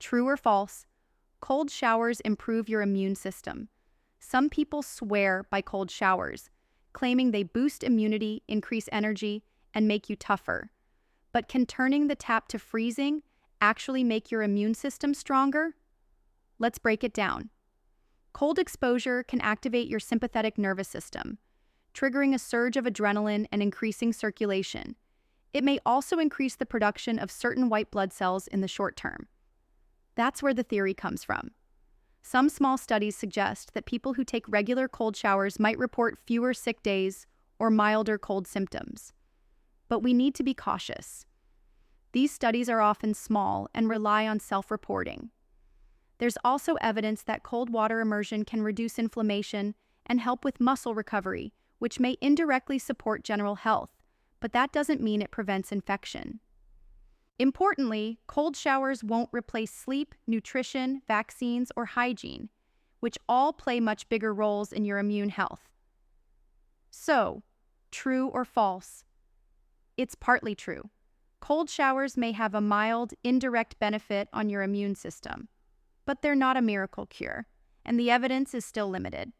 True or false? Cold showers improve your immune system. Some people swear by cold showers, claiming they boost immunity, increase energy, and make you tougher. But can turning the tap to freezing actually make your immune system stronger? Let's break it down. Cold exposure can activate your sympathetic nervous system, triggering a surge of adrenaline and increasing circulation. It may also increase the production of certain white blood cells in the short term. That's where the theory comes from. Some small studies suggest that people who take regular cold showers might report fewer sick days or milder cold symptoms. But we need to be cautious. These studies are often small and rely on self-reporting. There's also evidence that cold water immersion can reduce inflammation and help with muscle recovery, which may indirectly support general health, but that doesn't mean it prevents infection. Importantly, cold showers won't replace sleep, nutrition, vaccines, or hygiene, which all play much bigger roles in your immune health. So, true or false? It's partly true. Cold showers may have a mild, indirect benefit on your immune system, but they're not a miracle cure, and the evidence is still limited.